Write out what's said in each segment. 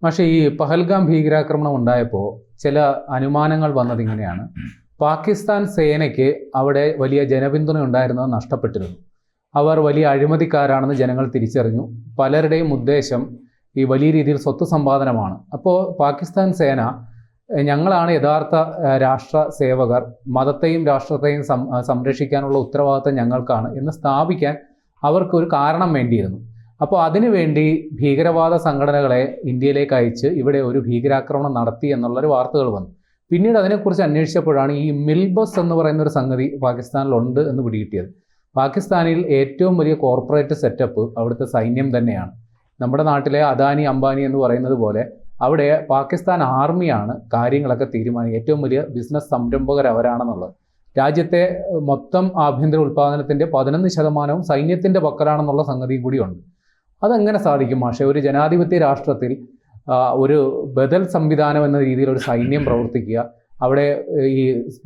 പക്ഷേ ഈ പഹൽഗാം ഭീകരാക്രമണം ഉണ്ടായപ്പോൾ ചില അനുമാനങ്ങൾ വന്നത് ഇങ്ങനെയാണ്. പാകിസ്ഥാൻ സേനയ്ക്ക് അവിടെ വലിയ ജനപിന്തുണ ഉണ്ടായിരുന്നത് നഷ്ടപ്പെട്ടിരുന്നു. അവർ വലിയ അഴിമതിക്കാരാണെന്ന് ജനങ്ങൾ തിരിച്ചറിഞ്ഞു. പലരുടെയും ഉദ്ദേശം ഈ വലിയ രീതിയിൽ സ്വത്ത് സമ്പാദനമാണ്. അപ്പോൾ പാകിസ്ഥാൻ സേന ഞങ്ങളാണ് യഥാർത്ഥ രാഷ്ട്ര സേവകർ, മതത്തെയും രാഷ്ട്രത്തെയും സംരക്ഷിക്കാനുള്ള ഉത്തരവാദിത്തം ഞങ്ങൾക്കാണ് എന്ന് സ്ഥാപിക്കാൻ അവർക്കൊരു കാരണം വേണ്ടിയിരുന്നു. അപ്പോൾ അതിനുവേണ്ടി ഭീകരവാദ സംഘടനകളെ ഇന്ത്യയിലേക്ക് അയച്ച് ഇവിടെ ഒരു ഭീകരാക്രമണം നടത്തി എന്നുള്ളൊരു വാർത്തകൾ വന്നു. പിന്നീട് അതിനെക്കുറിച്ച് അന്വേഷിച്ചപ്പോഴാണ് ഈ മിൽബസ് എന്ന് പറയുന്ന ഒരു സംഗതി പാകിസ്ഥാനിലുണ്ട് എന്ന് പിടികിട്ടിയത്. പാകിസ്ഥാനിൽ ഏറ്റവും വലിയ കോർപ്പറേറ്റ് സെറ്റപ്പ് അവിടുത്തെ സൈന്യം തന്നെയാണ്. നമ്മുടെ നാട്ടിലെ അദാനി അംബാനി എന്ന് പറയുന്നത് പോലെ അവിടെ പാകിസ്ഥാൻ ആർമിയാണ് കാര്യങ്ങളൊക്കെ തീരുമാനിക്കുക. ഏറ്റവും വലിയ ബിസിനസ് സംരംഭകർ അവരാണെന്നുള്ളത്. രാജ്യത്തെ മൊത്തം ആഭ്യന്തര ഉൽപ്പാദനത്തിൻ്റെ 11% സൈന്യത്തിൻ്റെ പക്കലാണെന്നുള്ള സംഗതിയും കൂടിയുണ്ട്. അതെങ്ങനെ സാധിക്കും പക്ഷേ ഒരു ജനാധിപത്യ രാഷ്ട്രത്തിൽ ഒരു ബദൽ സംവിധാനം എന്ന രീതിയിൽ ഒരു സൈന്യം പ്രവർത്തിക്കുക? അവിടെ ഈ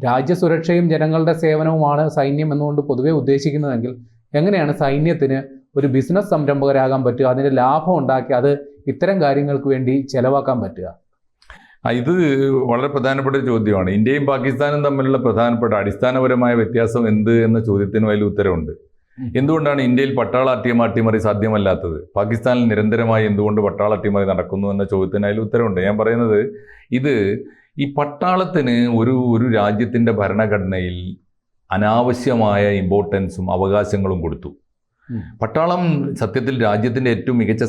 രാജ്യസുരക്ഷയും ജനങ്ങളുടെ സേവനവുമാണ് സൈന്യം എന്നുകൊണ്ട് പൊതുവെ ഉദ്ദേശിക്കുന്നതെങ്കിൽ എങ്ങനെയാണ് സൈന്യത്തിന് ഒരു ബിസിനസ് സംരംഭകരാകാൻ പറ്റുക, അതിൻ്റെ ലാഭം ഉണ്ടാക്കി അത് ഇത്തരം കാര്യങ്ങൾക്ക് വേണ്ടി ചെലവാക്കാൻ പറ്റുക? ഇത് വളരെ പ്രധാനപ്പെട്ട ഒരു ചോദ്യമാണ്. ഇന്ത്യയും പാകിസ്ഥാനും തമ്മിലുള്ള പ്രധാനപ്പെട്ട അടിസ്ഥാനപരമായ വ്യത്യാസം എന്ത് എന്ന ചോദ്യത്തിന് വലിയ ഉത്തരവുണ്ട്. എന്തുകൊണ്ടാണ് ഇന്ത്യയിൽ പട്ടാള അട്ടിമറി സാധ്യമല്ലാത്തത്? പാകിസ്ഥാനിൽ നിരന്തരമായി എന്തുകൊണ്ട് പട്ടാള അട്ടിമറി നടക്കുന്നു എന്ന ചോദ്യത്തിന് അതിൽ ഉത്തരവുണ്ട്. ഞാൻ പറയുന്നത് ഇത് ഈ പട്ടാളത്തിന് ഒരു രാജ്യത്തിൻ്റെ ഭരണഘടനയിൽ അനാവശ്യമായ ഇമ്പോർട്ടൻസും അവകാശങ്ങളും കൊടുത്തു. പട്ടാളം സത്യത്തിൽ രാജ്യത്തിൻ്റെ ഏറ്റവും മികച്ച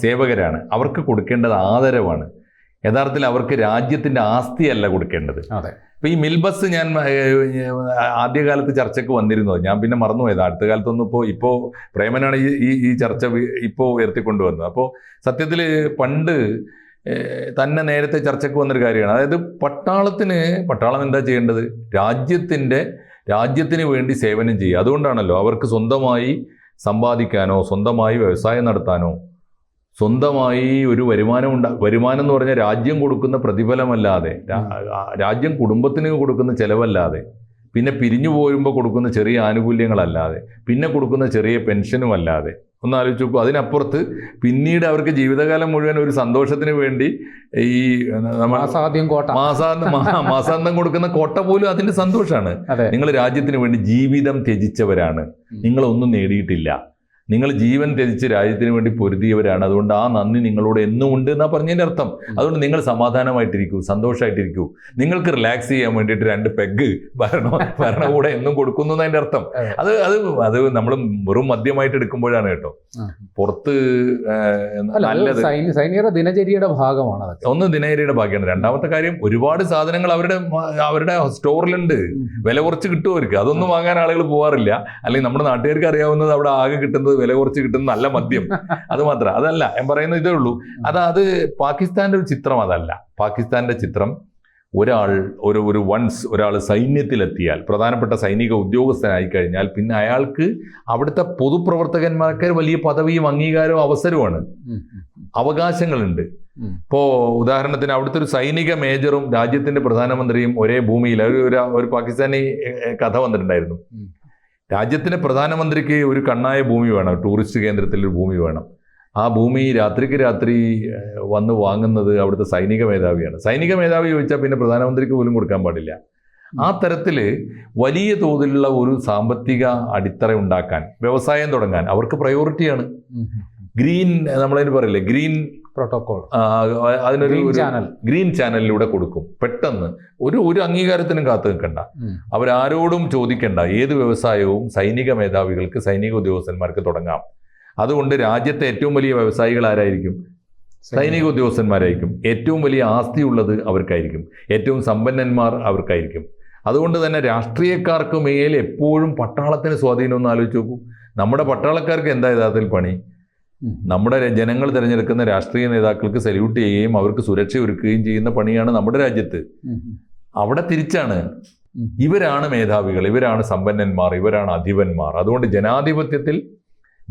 സേവകരാണ്. അവർക്ക് കൊടുക്കേണ്ടത് ആദരവാണ്. യഥാർത്ഥത്തിൽ അവർക്ക് രാജ്യത്തിൻ്റെ ആസ്തിയല്ല കൊടുക്കേണ്ടത്. ഇപ്പം ഈ മിൽബസ് ഞാൻ ആദ്യകാലത്ത് ചർച്ചയ്ക്ക് വന്നിരുന്നത്, ഞാൻ പിന്നെ മറന്നുപോയത്. അടുത്ത കാലത്തൊന്നും ഇപ്പോൾ പ്രേമനാണ് ഈ ചർച്ച ഇപ്പോൾ ഉയർത്തിക്കൊണ്ടുവന്നത്. അപ്പോൾ സത്യത്തിൽ പണ്ട് തന്നെ നേരത്തെ ചർച്ചയ്ക്ക് വന്നൊരു കാര്യമാണ്. അതായത് പട്ടാളം എന്താ ചെയ്യേണ്ടത്? രാജ്യത്തിന് വേണ്ടി സേവനം ചെയ്യുക. അതുകൊണ്ടാണല്ലോ അവർക്ക് സ്വന്തമായി സമ്പാദിക്കാനോ സ്വന്തമായി വ്യവസായം നടത്താനോ സ്വന്തമായി ഒരു വരുമാനം എന്ന് പറഞ്ഞാൽ രാജ്യം കൊടുക്കുന്ന പ്രതിഫലമല്ലാതെ, രാജ്യം കുടുംബത്തിന് കൊടുക്കുന്ന ചെലവല്ലാതെ, പിന്നെ പിരിഞ്ഞു പോരുമ്പോൾ കൊടുക്കുന്ന ചെറിയ ആനുകൂല്യങ്ങളല്ലാതെ, പിന്നെ കൊടുക്കുന്ന ചെറിയ പെൻഷനും അല്ലാതെ, ഒന്ന് ആലോചിച്ച് നോക്കൂ. അതിനപ്പുറത്ത് പിന്നീട് അവർക്ക് ജീവിതകാലം മുഴുവൻ ഒരു സന്തോഷത്തിന് വേണ്ടി ഈ മാസാന്തം കൊടുക്കുന്ന കോട്ട പോലും അതിൻ്റെ സന്തോഷമാണ്. നിങ്ങൾ രാജ്യത്തിന് വേണ്ടി ജീവിതം ത്യജിച്ചവരാണ്, നിങ്ങളൊന്നും നേടിയിട്ടില്ല, നിങ്ങൾ ജീവൻ ത്യജിച്ച് രാജ്യത്തിന് വേണ്ടി പൊരുതിയവരാണ്. അതുകൊണ്ട് ആ നന്ദി നിങ്ങളോട് എന്നും ഉണ്ട് എന്നാ പറഞ്ഞതിൻ്റെ അർത്ഥം. അതുകൊണ്ട് നിങ്ങൾ സമാധാനമായിട്ടിരിക്കൂ, സന്തോഷമായിട്ടിരിക്കൂ. നിങ്ങൾക്ക് റിലാക്സ് ചെയ്യാൻ വേണ്ടിയിട്ട് 2 പെഗ് ഭരണകൂടം എന്നും കൊടുക്കുന്നു എന്നതിൻ്റെ അർത്ഥം. അത് നമ്മൾ വെറും മദ്യമായിട്ട് എടുക്കുമ്പോഴാണ് കേട്ടോ. പുറത്ത് നല്ലത് സൈനികരുടെ ദിനചര്യയുടെ ഭാഗമാണ്. ഒന്ന് ദിനചര്യയുടെ ഭാഗ്യമാണ്. രണ്ടാമത്തെ കാര്യം, ഒരുപാട് സാധനങ്ങൾ അവരുടെ സ്റ്റോറിലുണ്ട്, വില കുറച്ച് കിട്ടും അവർക്ക്. അതൊന്നും വാങ്ങാൻ ആളുകൾ പോകാറില്ല. അല്ലെങ്കിൽ നമ്മുടെ നാട്ടുകാർക്ക് അറിയാവുന്നത് അവിടെ ആകെ കിട്ടുന്നത് വില കുറച്ച് കിട്ടുന്ന നല്ല മദ്യം, അത് മാത്രം. അതല്ല ഞാൻ പറയുന്നത്, ഇതേ ഉള്ളൂ. അത് പാകിസ്ഥാന്റെ ഒരു ചിത്രം അതല്ല. പാകിസ്ഥാന്റെ ചിത്രം ഒരാൾ സൈന്യത്തിലെത്തിയാൽ, പ്രധാനപ്പെട്ട സൈനിക ഉദ്യോഗസ്ഥനായി കഴിഞ്ഞാൽ പിന്നെ അയാൾക്ക് അവിടുത്തെ പൊതുപ്രവർത്തകന്മാർക്ക് വലിയ പദവിയും അംഗീകാരവും അവസരവുമാണ്, അവകാശങ്ങളുണ്ട്. ഇപ്പോൾ ഉദാഹരണത്തിന് അവിടുത്തെ ഒരു സൈനിക മേജറും രാജ്യത്തിന്റെ പ്രധാനമന്ത്രിയും ഒരേ ഭൂമിയിൽ, ഒരു പാകിസ്ഥാനി കഥ വന്നിട്ടുണ്ടായിരുന്നു. രാജ്യത്തിന്റെ പ്രധാനമന്ത്രിക്ക് ഒരു കണ്ണായ ഭൂമി വേണം, ടൂറിസ്റ്റ് കേന്ദ്രത്തിൽ ഒരു ഭൂമി വേണം. ആ ഭൂമി രാത്രിക്ക് രാത്രി വന്ന് വാങ്ങുന്നത് അവിടുത്തെ സൈനിക മേധാവിയാണ്. സൈനിക മേധാവി ചോദിച്ചാൽ പിന്നെ പ്രധാനമന്ത്രിക്ക് പോലും കൊടുക്കാൻ പാടില്ല. ആ തരത്തിൽ വലിയ തോതിലുള്ള ഒരു സാമ്പത്തിക അടിത്തറ ഉണ്ടാക്കാൻ, വ്യവസായം തുടങ്ങാൻ അവർക്ക് പ്രയോറിറ്റിയാണ്. നമ്മളതിന് പറയില്ലേ, ഗ്രീൻ പ്രോട്ടോകോൾ, അതിനൊരു ഗ്രീൻ ചാനലിലൂടെ കൊടുക്കും. പെട്ടെന്ന് ഒരു അംഗീകാരത്തിനും കാത്തു നിൽക്കണ്ട, അവരാരോടും ചോദിക്കേണ്ട. ഏത് വ്യവസായവും സൈനിക മേധാവികൾക്ക്, സൈനിക ഉദ്യോഗസ്ഥന്മാർക്ക് തുടങ്ങാം. അതുകൊണ്ട് രാജ്യത്തെ ഏറ്റവും വലിയ വ്യവസായികൾ ആരായിരിക്കും? സൈനിക ഉദ്യോഗസ്ഥന്മാരായിരിക്കും. ഏറ്റവും വലിയ ആസ്തിയുള്ളത് അവർക്കായിരിക്കും. ഏറ്റവും സമ്പന്നന്മാർ അവർക്കായിരിക്കും. അതുകൊണ്ട് തന്നെ രാഷ്ട്രീയക്കാർക്ക് മേൽ എപ്പോഴും പട്ടാളത്തിന് സ്വാധീനം ഒന്ന് ആലോചിച്ച് നോക്കൂ. നമ്മുടെ പട്ടാളക്കാർക്ക് എന്താ യഥാർത്ഥത്തിൽ പണി? നമ്മുടെ ജനങ്ങൾ തിരഞ്ഞെടുക്കുന്ന രാഷ്ട്രീയ നേതാക്കൾക്ക് സല്യൂട്ട് ചെയ്യുകയും അവർക്ക് സുരക്ഷ ഒരുക്കുകയും ചെയ്യുന്ന പണിയാണ് നമ്മുടെ രാജ്യത്ത്. അവിടെ തിരിച്ചാണ്. ഇവരാണ് മേധാവികൾ, ഇവരാണ് സമ്പന്നന്മാർ, ഇവരാണ് അധിപന്മാർ. അതുകൊണ്ട് ജനാധിപത്യത്തിൽ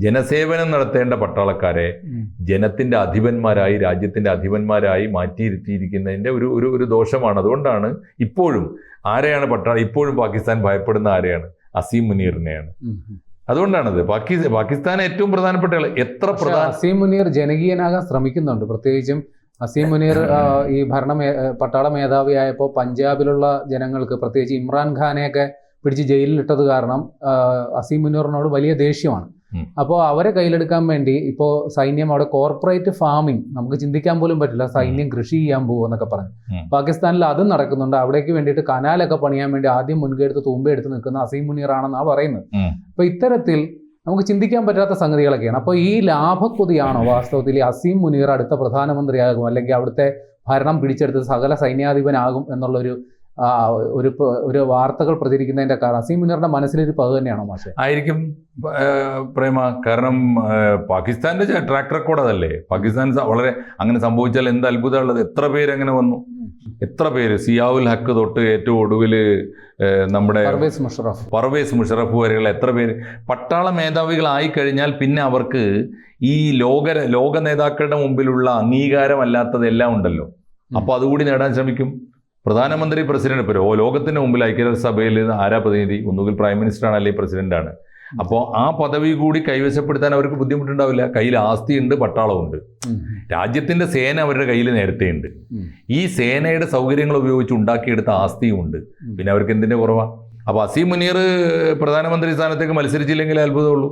ജനസേവനം നടത്തേണ്ട പട്ടാളക്കാരെ ജനത്തിന്റെ അധിപന്മാരായി, രാജ്യത്തിന്റെ അധിപന്മാരായി മാറ്റിയിരുത്തിയിരിക്കുന്നതിന്റെ ഒരു ദോഷമാണ്. അതുകൊണ്ടാണ് ഇപ്പോഴും ഇപ്പോഴും പാകിസ്ഥാൻ ഭയപ്പെടുന്ന ആരെയാണ്? അസീം മുനീറിനെയാണ്. അതുകൊണ്ടാണത് പാകിസ്ഥാൻ ഏറ്റവും പ്രധാനപ്പെട്ട എത്ര പക്ഷേ അസീം മുനീർ ജനകീയനാകാൻ ശ്രമിക്കുന്നുണ്ട്. പ്രത്യേകിച്ചും അസീം മുനീർ ഈ പട്ടാള മേധാവിയായപ്പോൾ പഞ്ചാബിലുള്ള ജനങ്ങൾക്ക്, പ്രത്യേകിച്ച് ഇമ്രാൻഖാനെയൊക്കെ പിടിച്ച് ജയിലിലിട്ടത് കാരണം അസീം മുനീറിനോട് വലിയ ദേഷ്യമാണ്. അപ്പോൾ അവരെ കയ്യിലെടുക്കാൻ വേണ്ടി ഇപ്പോൾ സൈന്യം അവിടെ കോർപ്പറേറ്റ് ഫാമിംഗ്, നമുക്ക് ചിന്തിക്കാൻ പോലും പറ്റില്ല, സൈന്യം കൃഷി ചെയ്യാൻ പോകുമെന്നൊക്കെ പറഞ്ഞു. പാകിസ്ഥാനിൽ അതും നടക്കുന്നുണ്ട്. അവിടേക്ക് വേണ്ടിയിട്ട് കനാലൊക്കെ പണിയാൻ വേണ്ടി ആദ്യം മുൻകൈയെടുത്ത് തൂമ്പയെടുത്ത് നിൽക്കുന്ന അസീം മുനീർ ആണെന്നാണ് പറയുന്നത്. അപ്പോൾ ഇത്തരത്തിൽ നമുക്ക് ചിന്തിക്കാൻ പറ്റാത്ത സംഗതികളൊക്കെയാണ്. അപ്പോൾ ഈ ലാഭക്കൊതിയാണോ വാസ്തവത്തിൽ അസീം മുനീർ അടുത്ത പ്രധാനമന്ത്രിയാകും, അല്ലെങ്കിൽ അവിടുത്തെ ഭരണം പിടിച്ചെടുത്ത് സകല സൈന്യാധിപനാകും എന്നുള്ളൊരു ഒരു വാർത്തകൾ പ്രചരിക്കുന്നതിന്റെ കാരണം അസീം മുനീറിന്റെ മനസ്സിലൊരു പക തന്നെയാണോ മാഷെ? ആയിരിക്കും പ്രേമ. കാരണം പാകിസ്ഥാന്റെ ട്രാക്ക് റെക്കോർഡ് അതല്ലേ. പാകിസ്ഥാൻ വളരെ അങ്ങനെ സംഭവിച്ചാൽ എന്ത് അത്ഭുതമുള്ളത്. എത്ര പേര് അങ്ങനെ വന്നു, എത്ര പേര്, സിയാവുൽ ഹക്ക് തൊട്ട് ഏറ്റവും ഒടുവിൽ നമ്മുടെ പർവേസ് മുഷറഫ് വരെയുള്ള എത്ര പേര് പട്ടാള മേധാവികളായി കഴിഞ്ഞാൽ പിന്നെ അവർക്ക് ഈ ലോക നേതാക്കളുടെ മുമ്പിലുള്ള അംഗീകാരമല്ലാത്തതെല്ലാം ഉണ്ടല്ലോ. അപ്പോൾ അതുകൂടി നേടാൻ ശ്രമിക്കും. പ്രധാനമന്ത്രി, പ്രസിഡന്റ്, ഇപ്പോൾ ലോകത്തിന്റെ മുമ്പിൽ ഐക്യരാഷ്ട്രസഭയിൽ ആരാ പ്രതിനിധി? ഒന്നുകിൽ പ്രൈം മിനിസ്റ്ററാണ്, അല്ലെങ്കിൽ പ്രസിഡന്റാണ്. അപ്പോൾ ആ പദവി കൂടി കൈവശപ്പെടുത്താൻ അവർക്ക് ബുദ്ധിമുട്ടുണ്ടാവില്ല. കയ്യിൽ ആസ്തിയുണ്ട്, പട്ടാളമുണ്ട്, രാജ്യത്തിന്റെ സേന അവരുടെ കയ്യിൽ നേരത്തെ ഉണ്ട്. ഈ സേനയുടെ സൗകര്യങ്ങൾ ഉപയോഗിച്ച് ഉണ്ടാക്കിയെടുത്ത ആസ്തിയും ഉണ്ട്. പിന്നെ അവർക്ക് എന്തിന്റെ കുറവാണ്? അപ്പോൾ അസീം മുനീർ പ്രധാനമന്ത്രി സ്ഥാനത്തേക്ക് മത്സരിച്ചില്ലെങ്കിൽ അത്ഭുതമുള്ളൂ.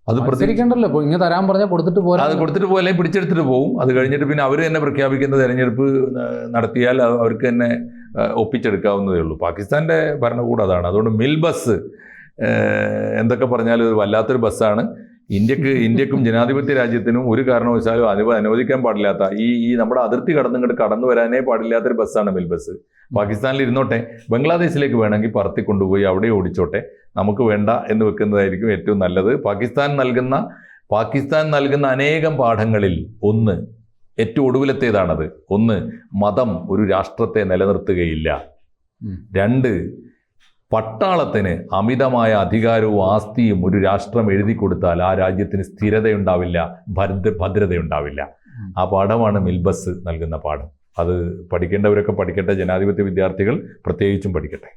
അത് പ്രതികരിക്കണ്ടല്ലോ, ഇങ്ങനെ തരാൻ പറഞ്ഞാൽ കൊടുത്തിട്ട് പോരാ. അത് കൊടുത്തിട്ട് പോലെ പിടിച്ചെടുത്തിട്ട് പോകും. അത് കഴിഞ്ഞിട്ട് പിന്നെ അവർ തന്നെ പ്രഖ്യാപിക്കുന്ന തെരഞ്ഞെടുപ്പ് നടത്തിയാൽ അവർക്ക് തന്നെ ഒപ്പിച്ചെടുക്കാവുന്നതേ ഉള്ളൂ. പാകിസ്ഥാന്റെ ഭരണകൂടം അതാണ്. അതുകൊണ്ട് മിൽ ബസ് എന്തൊക്കെ പറഞ്ഞാലും ഒരു വല്ലാത്തൊരു ബസ്സാണ്. ഇന്ത്യക്കും ജനാധിപത്യ രാജ്യത്തിനും ഒരു കാരണവശാലും അനുവദിക്കാൻ പാടില്ലാത്ത ഈ നമ്മുടെ അതിർത്തി കടന്നു വരാനേ പാടില്ലാത്തൊരു ബസ്സാണ് മിൽ ബസ്. പാകിസ്ഥാനിൽ ഇരുന്നോട്ടെ, ബംഗ്ലാദേശിലേക്ക് വേണമെങ്കിൽ പറത്തി കൊണ്ടുപോയി അവിടെ ഓടിച്ചോട്ടെ, നമുക്ക് വേണ്ട എന്ന് വെക്കുന്നതായിരിക്കും ഏറ്റവും നല്ലത്. പാകിസ്ഥാൻ നൽകുന്ന അനേകം പാഠങ്ങളിൽ ഒന്ന്, ഏറ്റവും ഒടുവിലത്തേതാണത്. ഒന്ന്, മതം ഒരു രാഷ്ട്രത്തെ നിലനിർത്തുകയില്ല. രണ്ട്, പട്ടാളത്തിന് അമിതമായ അധികാരവും ആസ്തിയും ഒരു രാഷ്ട്രം എഴുതി കൊടുത്താൽ ആ രാജ്യത്തിന് സ്ഥിരതയുണ്ടാവില്ല, ഭദ്രതയുണ്ടാവില്ല. ആ പാഠമാണ് മിൽബസ് നൽകുന്ന പാഠം. അത് പഠിക്കേണ്ടവരൊക്കെ പഠിക്കട്ടെ, ജനാധിപത്യ വിദ്യാർത്ഥികൾ പ്രത്യേകിച്ചും പഠിക്കട്ടെ.